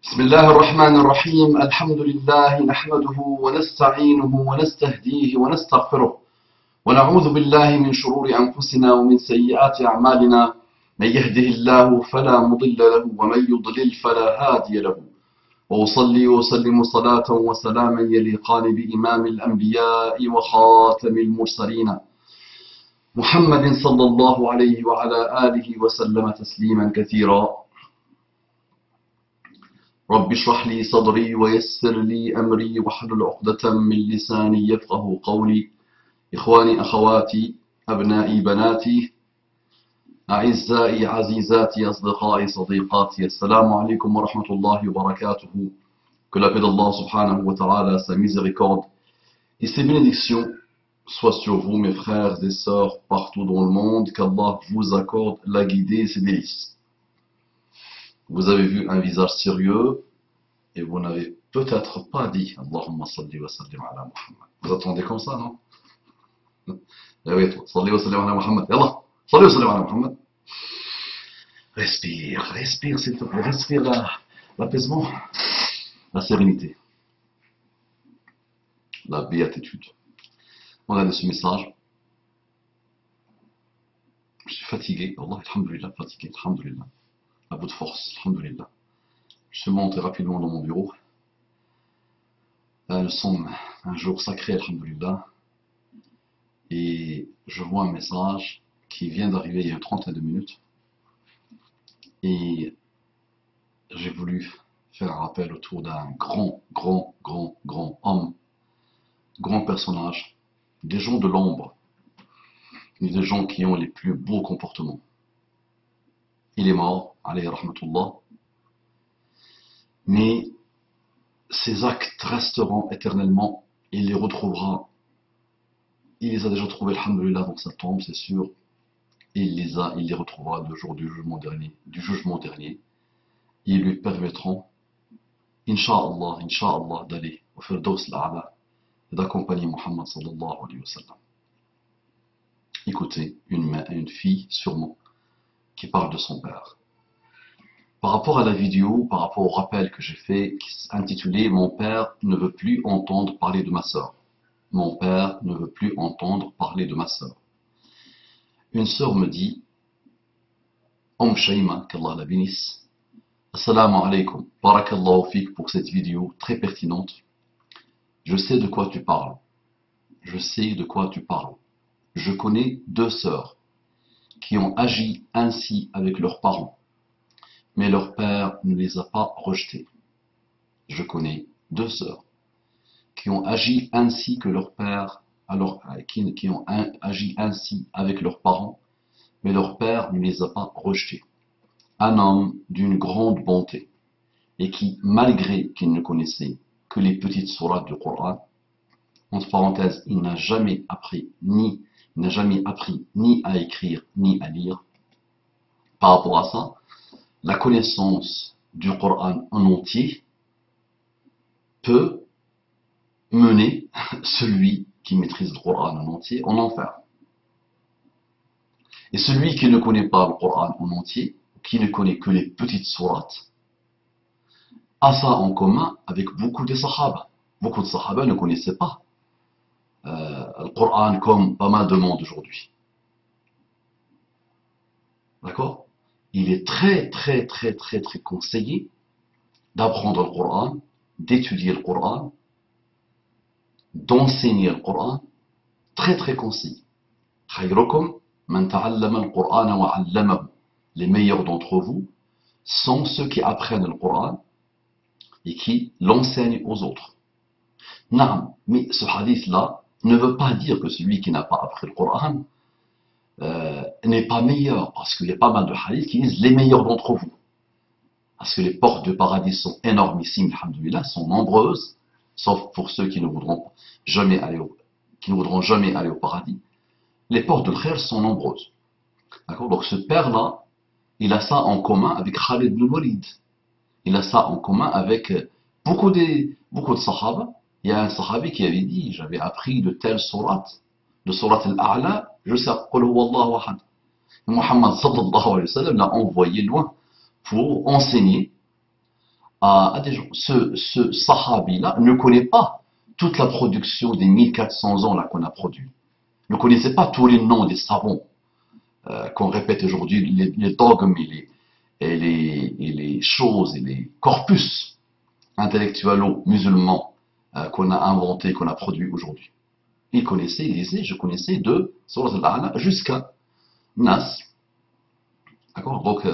بسم الله الرحمن الرحيم الحمد لله نحمده ونستعينه ونستهديه ونستغفره ونعوذ بالله من شرور أنفسنا ومن سيئات أعمالنا من يهده الله فلا مضل له ومن يضلل فلا هادي له وأصلي وأسلم صلاة وسلاما يليقان بإمام الأنبياء وخاتم المرسلين محمد صلى الله عليه وعلى آله وسلم تسليما كثيرا رب اشرح لي صدري ويسر لي أمري واحلل عقدة من لساني يفقه قولي إخواني أخواتي أبنائي بناتي أعزائي عزيزاتي أصدقائي صديقاتي السلام عليكم ورحمة الله وبركاته. Que la paix d'Allah subhanahu wa ta'ala, sa miséricorde et ses bénédictions soient sur vous mes frères et sœurs partout dans le monde, qu'Allah vous accorde la guidée et ses délices. Vous avez vu un visage sérieux et vous n'avez peut-être pas dit Allahumma salli wa sallim ala Muhammad. Vous attendez comme ça, non? Eh oui, toi, salli wa sallim ala Muhammad. Yallah, salli wa sallim ala Muhammad. Respire, respire s'il te plaît, respire l'apaisement, la sérénité, la béatitude. Regardez ce message. Je suis fatigué, Allah, alhamdulillah, fatigué, alhamdulillah. À bout de force, alhamdulillah. Je suis monté rapidement dans mon bureau. Nous sommes un jour sacré, alhamdulillah. Et je vois un message qui vient d'arriver il y a une trentaine de minutes. Et j'ai voulu faire un rappel autour d'un grand homme, grand personnage, des gens de l'ombre, des gens qui ont les plus beaux comportements. Il est mort, alayhi rahmatullah, mais ses actes resteront éternellement, il les retrouvera, il les a déjà trouvés, alhamdulillah, dans sa tombe, c'est sûr, et il les retrouvera le jour du jugement dernier, ils lui permettront, Inch'Allah, d'aller au Firdaus al-A'la et d'accompagner Muhammad sallallahu alayhi wa sallam. Écoutez, une fille, sûrement, qui parle de son père. Par rapport à la vidéo, par rapport au rappel que j'ai fait, intitulé « Mon père ne veut plus entendre parler de ma sœur ». Mon père ne veut plus entendre parler de ma sœur. Une sœur me dit, Shaima, qu'Allah la bénisse, Assalamu alaikum, barakallahu fik pour cette vidéo très pertinente. Je sais de quoi tu parles. Je sais de quoi tu parles. Je connais deux sœurs qui ont agi ainsi avec leurs parents, mais leur père ne les a pas rejetés. Je connais deux sœurs qui ont agi ainsi que leur père, qui ont agi ainsi avec leurs parents, mais leur père ne les a pas rejetés. Un homme d'une grande bonté et qui, malgré qu'il ne connaissait que les petites sourates du Coran, entre parenthèses, il n'a jamais appris ni à écrire ni à lire. Par rapport à ça, la connaissance du Coran en entier peut mener celui qui maîtrise le Coran en entier en enfer. Et celui qui ne connaît pas le Coran en entier, qui ne connaît que les petites sourates, a ça en commun avec beaucoup de Sahaba. Beaucoup de Sahaba ne connaissaient pas le Coran comme pas mal de monde aujourd'hui. D'accord? Il est très conseillé d'apprendre le Coran, d'étudier le Coran, d'enseigner le Coran, très conseillé. Khayrukum man ta'allama al-Qur'ana wa 'allamahu. Les meilleurs d'entre vous sont ceux qui apprennent le Coran et qui l'enseignent aux autres. Naam, mais ce hadith-là ne veut pas dire que celui qui n'a pas appris le Coran n'est pas meilleur, parce qu'il y a pas mal de hadiths qui disent les meilleurs d'entre vous. Parce que les portes du paradis sont énormissimes, alhamdoulilah, sont nombreuses, sauf pour ceux qui ne voudront jamais aller au paradis. Les portes de l'khair sont nombreuses. D'accord? Donc ce père-là, il a ça en commun avec Khalid ibn Walid. Il a ça en commun avec beaucoup de sahaba. Il y a un sahabi qui avait dit, j'avais appris de telle sourate, de sourate al-A'la, je sais, Qul huwallahu ahad. Muhammad sallallahu alayhi wa sallam l'a envoyé loin pour enseigner à des gens. Ce sahabi-là ne connaît pas toute la production des 1400 ans là qu'on a produit. Ne connaissait pas tous les noms des savants qu'on répète aujourd'hui, les dogmes et les choses et les corpus intellectuels musulmans qu'on a inventés, qu'on a produits aujourd'hui. Il connaissait, il disait, je connaissais de Surat al-A'la jusqu'à Nas. D'accord. Donc,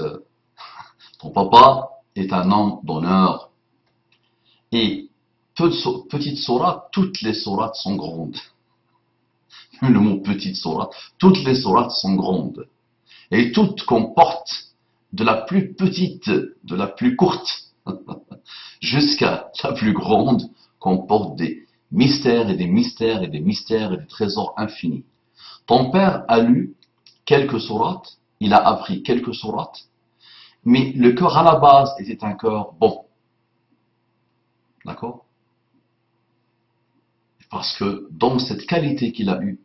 ton papa est un homme d'honneur. Et petite sourate, toutes les sourates sont grandes. Le mot petite sourate, toutes les sourates sont grandes. Et toutes comportent de la plus petite, de la plus courte, jusqu'à la plus grande, comporte des mystères et des mystères et des mystères et des trésors infinis. Ton père a lu quelques sourates, il a appris quelques sourates, mais le cœur à la base était un cœur bon. D'accord? Parce que dans cette qualité qu'il a eue,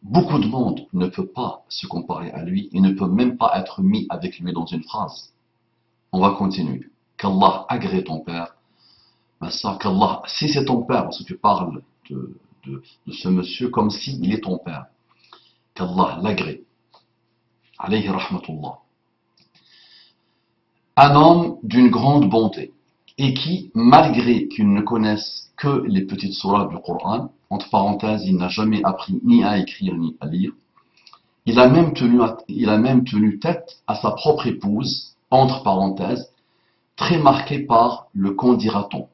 beaucoup de monde ne peut pas se comparer à lui et ne peut même pas être mis avec lui dans une phrase. On va continuer. Qu'Allah agrée ton père. Ma soeur, qu'Allah, si c'est ton père, parce que tu parles de ce monsieur comme s'il est ton père, qu'Allah l'agrée. Alayhi rahmatullah. Un homme d'une grande bonté et qui, malgré qu'il ne connaisse que les petites sourates du Coran, entre parenthèses, il n'a jamais appris ni à écrire ni à lire, il a même tenu tête à sa propre épouse, entre parenthèses, très marquée par le qu'en dira-t-on.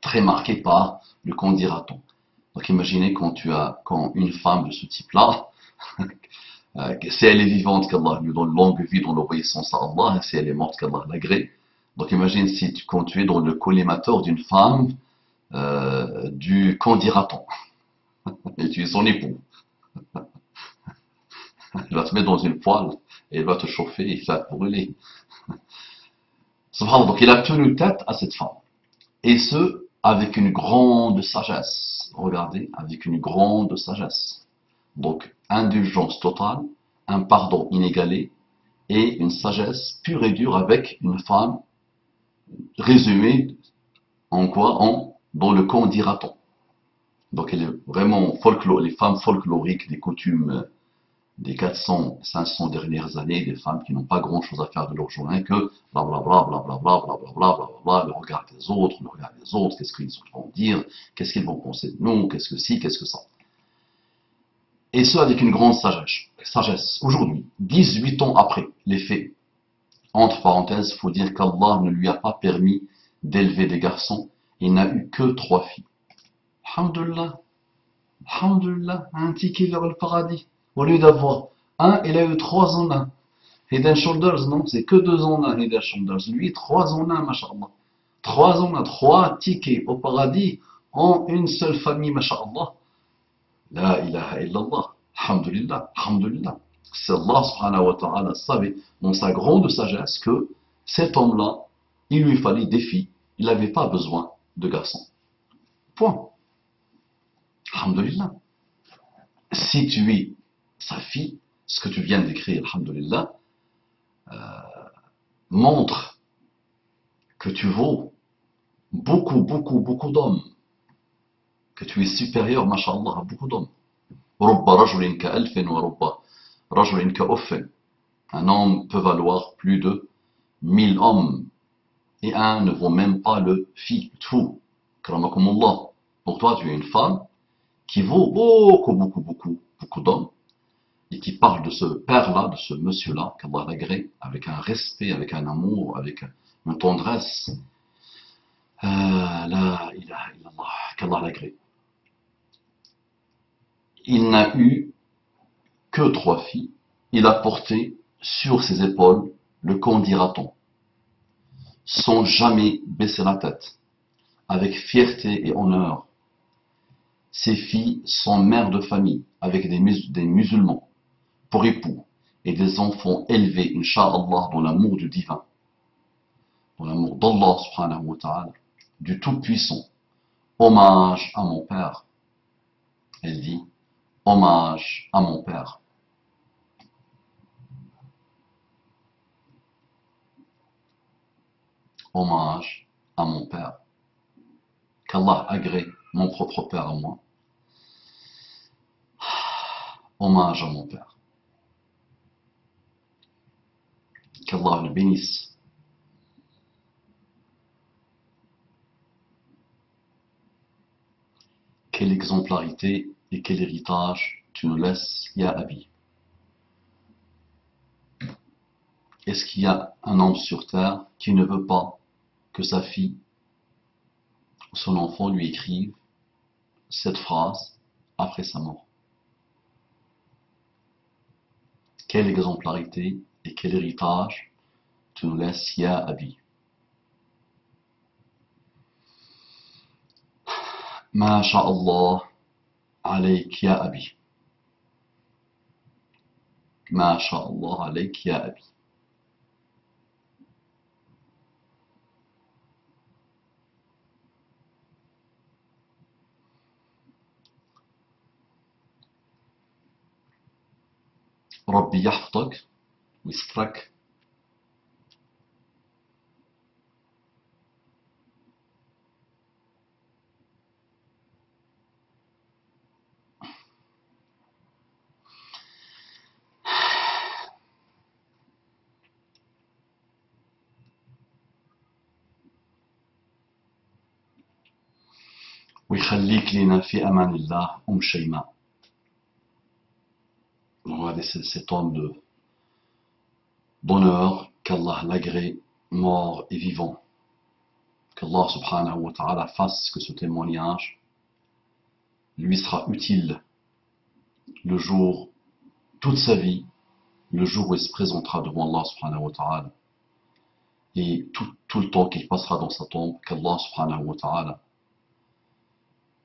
Très marquée par le qu'en dira-t-on. Donc imaginez quand une femme de ce type-là, si elle est vivante, qu'Allah lui donne longue vie dans l'obéissance à Allah, et si elle est morte, qu'Allah l'agrée. Donc imagine quand tu es dans le collimateur d'une femme, du qu'en dira-t-on, et tu es son époux. Elle va te mettre dans une poêle, et elle va te chauffer, et ça va te brûler. Donc il a tenu tête à cette femme. Et ce, avec une grande sagesse. Regardez, avec une grande sagesse. Donc, indulgence totale, un pardon inégalé, et une sagesse pure et dure avec une femme résumée en quoi? Dans le qu'en dira-t-on. Donc, elle est vraiment les femmes folkloriques des coutumes des 400, 500 dernières années, des femmes qui n'ont pas grand-chose à faire de leur journée que blablabla, blablabla, blablabla, blablabla, le regard des autres, qu'est-ce qu'ils vont dire, qu'est-ce qu'ils vont penser de nous, qu'est-ce que si, qu'est-ce que ça. Et ce, avec une grande sagesse. Aujourd'hui, 18 ans après les faits, entre parenthèses, il faut dire qu'Allah ne lui a pas permis d'élever des garçons, il n'a eu que 3 filles. Alhamdulillah, alhamdulillah, un ticket vers le paradis. Au lieu d'avoir un, il a eu 3 en 1. Head and Shoulders, non, c'est que 2 en 1, Head and Shoulders. Lui, 3 en 1, mashallah. 3 en 1, 3 tickets au paradis en une seule famille, mashallah. La ilaha illallah. Alhamdulillah, alhamdulillah. C'est Allah subhanahu wa ta'ala savait dans sa grande sagesse que cet homme-là, il lui fallait des filles. Il n'avait pas besoin de garçons. Point. Alhamdulillah. Si tu es sa fille, ce que tu viens d'écrire, alhamdulillah, montre que tu vaux beaucoup, beaucoup, beaucoup d'hommes. Que tu es supérieur, mashallah, à beaucoup d'hommes. Un homme peut valoir plus de 1000 hommes. Et un ne vaut même pas le tout. Karamakumullah. Pour toi, tu es une femme qui vaut beaucoup, beaucoup, beaucoup, beaucoup d'hommes. Et qui parle de ce père-là, de ce monsieur-là, qu'Allah l'agrée, avec un respect, avec un amour, avec une tendresse. La ilaha illallah, qu'Allah l'agrée. Il n'a eu que 3 filles. Il a porté sur ses épaules le qu'en dira-t-on, sans jamais baisser la tête, avec fierté et honneur. Ses filles sont mères de famille, avec des musulmans, pour époux, et des enfants élevés, incha'Allah, dans l'amour du divin, dans l'amour d'Allah, subhanahu wa ta'ala, du Tout-Puissant. Hommage à mon père. Elle dit, hommage à mon père. hommage à mon père. Qu'Allah agrée mon propre père à moi. Hommage à mon père. Qu'Allah le bénisse. Quelle exemplarité et quel héritage tu nous laisses, Ya Abi. Est-ce qu'il y a un homme sur terre qui ne veut pas que sa fille ou son enfant lui écrive cette phrase après sa mort? Quelle exemplarité et quel héritage tu nous laisses, Ya Abi. Ma sha'Allah alayk ya Abi. Ma sha'Allah alayk ya Abi. ربي يحفظك ويسترك. ويخليك لنا في أمان الله شيماء. Regardez cet homme d'honneur, qu'Allah l'agrée, mort et vivant. Qu'Allah subhanahu wa ta'ala fasse que ce témoignage lui sera utile le jour, toute sa vie, le jour où il se présentera devant Allah subhanahu wa ta'ala. Et tout le temps qu'il passera dans sa tombe, qu'Allah subhanahu wa ta'ala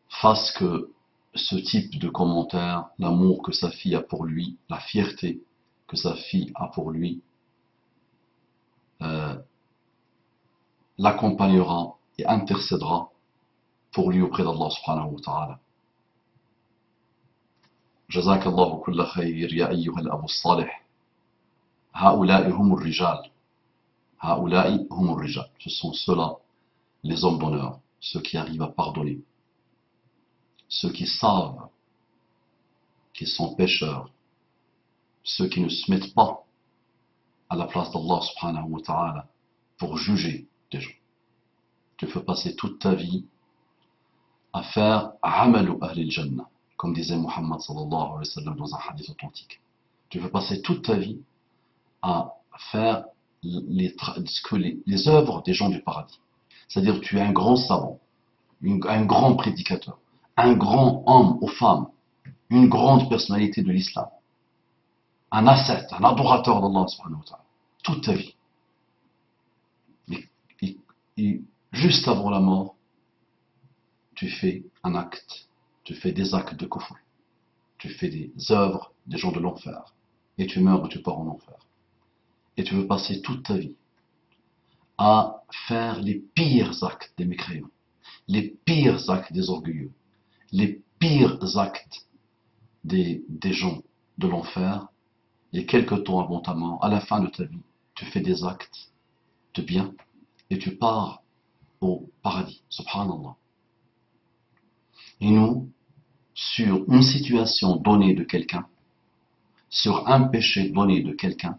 fasse que ce type de commentaire, l'amour que sa fille a pour lui, la fierté que sa fille a pour lui, l'accompagnera et intercédera pour lui auprès d'Allah subhanahu wa ta'ala. جزاك الله كل خير يا أيها الأب الصالح. هؤلاء هم الرجال. هؤلاء هم الرجال. Ce sont ceux-là, les hommes d'honneur, ceux qui arrivent à pardonner, ceux qui savent qu'ils sont pécheurs, ceux qui ne se mettent pas à la place d'Allah subhanahu wa ta'ala pour juger des gens. Tu peux passer toute ta vie à faire amalu ahli al-jannah, comme disait Muhammad sallallahu alayhi wa sallam dans un hadith authentique. Tu peux passer toute ta vie à faire les œuvres des gens du paradis. C'est-à-dire tu es un grand savant, un grand prédicateur, un grand homme ou femme, une grande personnalité de l'islam, un ascète, un adorateur d'Allah subhanahu wa ta'ala, toute ta vie. Et juste avant la mort, tu fais un acte, tu fais des actes de kufr, tu fais des œuvres des gens de l'enfer, et tu meurs et tu pars en enfer. Et tu veux passer toute ta vie à faire les pires actes des mécréants, les pires actes des orgueilleux, les pires actes des gens de l'enfer, et quelque temps avant ta mort, à la fin de ta vie, tu fais des actes de bien, et tu pars au paradis, subhanallah. Et nous, sur une situation donnée de quelqu'un, sur un péché donné de quelqu'un,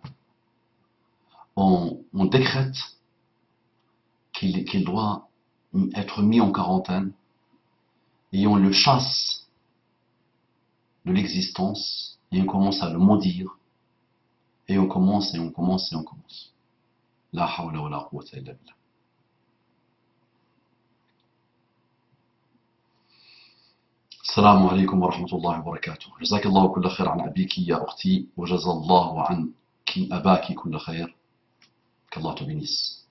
on décrète qu'il doit être mis en quarantaine et on le chasse de l'existence et on commence à le maudire et on commence. La hawla wa la quwwata illa billah. السلام عليكم ورحمة الله وبركاته. جزاك الله كل خير عن أبيك يا أختي وجزا الله عن أباك كل خير. Qu'Allah te bénisse.